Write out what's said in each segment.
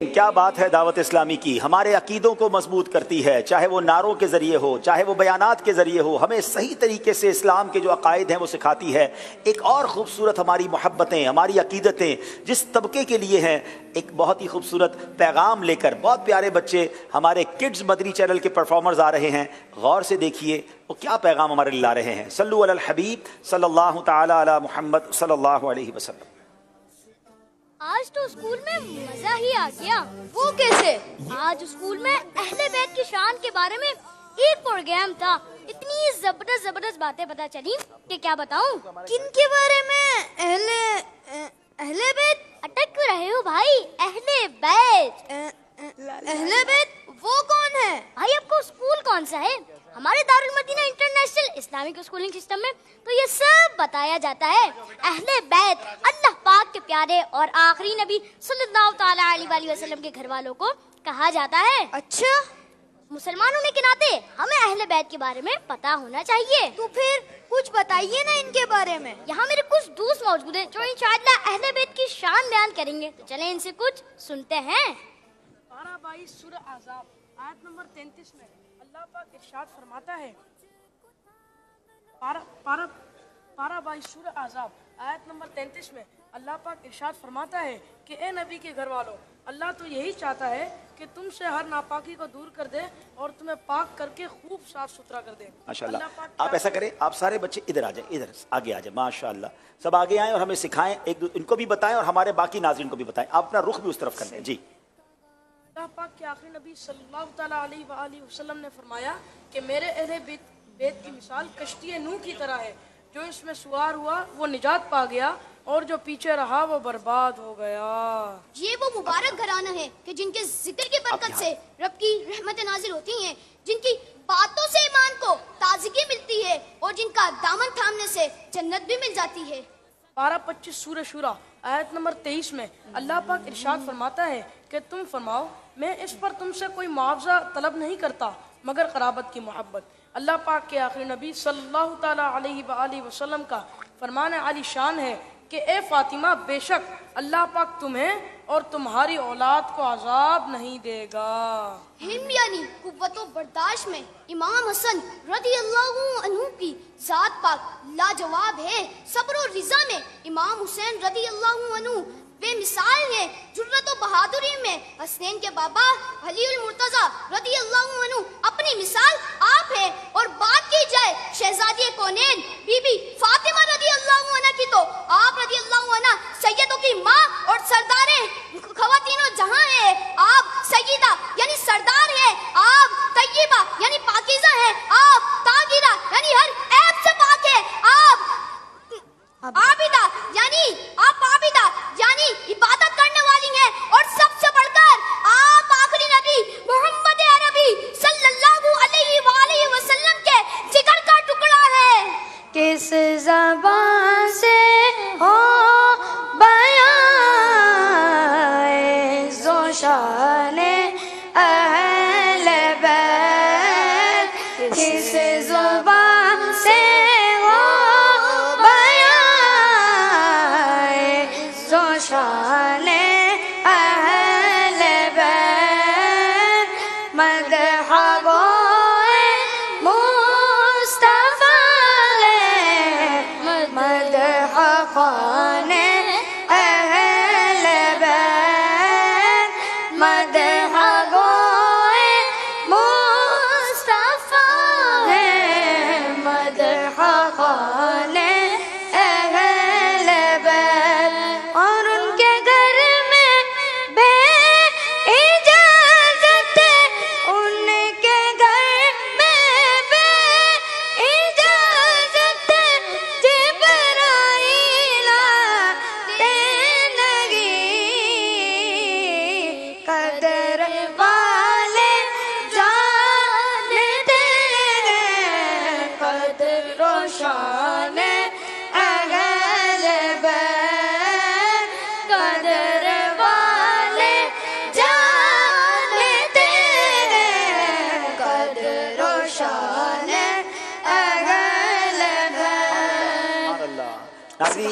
کیا بات ہے دعوت اسلامی کی، ہمارے عقیدوں کو مضبوط کرتی ہے، چاہے وہ نعروں کے ذریعے ہو، چاہے وہ بیانات کے ذریعے ہو، ہمیں صحیح طریقے سے اسلام کے جو عقائد ہیں وہ سکھاتی ہے۔ ایک اور خوبصورت ہماری محبتیں، ہماری عقیدتیں جس طبقے کے لیے ہیں، ایک بہت ہی خوبصورت پیغام لے کر بہت پیارے بچے ہمارے کڈز مدنی چینل کے پرفارمرز آ رہے ہیں، غور سے دیکھیے وہ کیا پیغام ہمارے لیے لا رہے ہیں۔ صلو علی الحبیب صلی اللہ تعالی علی محمد صلی اللہ علیہ وسلم۔ آج تو اسکول میں مزہ ہی آ گیا۔ وہ کیسے؟ آج اسکول میں اہل بیت کی شان کے بارے میں ایک پروگرام تھا، اتنی زبردست باتیں پتہ چلی کہ کیا بتاؤں۔ کن کے بارے میں؟ اہل بیت؟ اٹک کیوں رہے ہو بھائی؟ اہل بیت۔ اہل بیت وہ کون ہے؟ بھائی آپ کو اسکول کون سا ہے؟ ہمارے Darul Madinah international Islamic schooling system میں تو یہ سب بتایا جاتا ہے۔ اہل بیت اللہ پاک کے پیارے اور آخری نبی صلی اللہ تعالی علیہ وسلم کے گھر والوں کو کہا جاتا ہے۔ اچھا، مسلمان ہونے کے ناطے ہمیں اہل بیت کے بارے میں پتا ہونا چاہیے۔ تو پھر کچھ بتائیے نا ان کے بارے میں۔ یہاں میرے کچھ دوست موجود ہیں جو انشاءاللہ اہل بیت کی شان بیان کریں گے، تو چلیں ان سے کچھ سنتے ہیں۔ پارہ 22 سورہ احزاب آیت نمبر 33 میں اللہ پاک ارشاد فرماتا ہے، پارہ 22 سورہ احزاب آیت نمبر 33 میں اللہ پاک ارشاد فرماتا ہے کہ اے نبی کے گھر والوں، اللہ تو یہی چاہتا ہے کہ تم سے ہر ناپاکی کو دور کر دے اور تمہیں پاک کر کے خوب صاف ستھرا کر دے۔ ماشاءاللہ، آپ ایسا کریں، آپ سارے بچے ادھر آ جائیں، ادھر آگے آ جائیں، ماشاءاللہ سب آگے آئیں اور ہمیں سکھائیں، ان کو بھی بتائیں اور ہمارے باقی ناظرین کو بھی بتائیں۔ آپ اپنا رخ بھی اس طرف کر لیں۔ جی، اللہ پاک کے آخری نبی صلی اللہ تعالیٰ علیہ وآلہ وسلم نے فرمایا کہ میرے اہل بیت کی مثال کشتی نوح کی طرح ہے، جو اس میں سوار ہوا وہ نجات پا گیا اور جو پیچھے رہا وہ برباد ہو گیا۔ یہ وہ مبارک گھرانہ ہے کہ جن کے ذکر کی برکت سے رب کی رحمتیں نازل ہوتی ہیں، جن کی باتوں سے ایمان کو تازگی ملتی ہے اور جن کا دامن تھامنے سے جنت بھی مل جاتی ہے۔ پارہ 25 سورہ شورہ آیت نمبر 23 میں اللہ پاک ارشاد فرماتا ہے کہ تم فرماؤ میں اس پر تم سے کوئی معاوضہ طلب نہیں کرتا مگر قرابت کی محبت۔ اللہ پاک کے آخری نبی صلی اللہ تعالیٰ علیہ وآلہ وسلم کا فرمان عالی شان ہے کہ اے فاطمہ، بے شک اللہ پاک تمہیں اور تمہاری اولاد کو عذاب نہیں دے گا۔ ہم یعنی قوت و برداشت میں امام حسن رضی اللہ عنہ کی ذات پاک لاجواب ہے۔ صبر و رضا میں امام حسین رضی اللہ عنہ بے مثال ہیں۔ جرت و بہادری میں حسنین کے بابا علی المرتضی رضی اللہ عنہ اپنی مثال آپ ہیں۔ اور بات کی جائے شہزادی کونین بی بی فاطمہ رضی اللہ عنہ کی، تو آپ رضی اللہ عنہ سیدوں کی ماں اور سردار خواتین و جہاں ہیں۔ آپ سیدہ یعنی سردار ہیں، آپ طیبہ یعنی پاکیزہ ہیں، آپ طاہرہ یعنی ہر عیب سے پاک ہیں، آپ عابدہ یعنی عبادت کرنے والی ہیں، اور سب سے بڑھ کر آپ آخری نبی محمد عربی صلی اللہ علیہ وآلہ وسلم کے جگر کا ٹکڑا ہے۔ کس زبان سے ہو بیان ذو شان اہل بیت، کس زبان سے ہو بیان ذو شان اہل بیت، مدح گوئے مصطفیٰ ہے، مدح خوان اہل بیت، مدح گوئے مصطفیٰ ہے، مدح خوان اہل بیت۔ اور ان کے گھر میں بے اجازت، ان کے گھر میں بے اجازت جبرائیل آتے لگی، قدر والے جانتے ہیں، قدر و شان اہل بیت، قدر والے جانتے ہیں، قدر و شان اہل بیت۔ سبحان اللہ۔ ناظرین،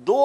2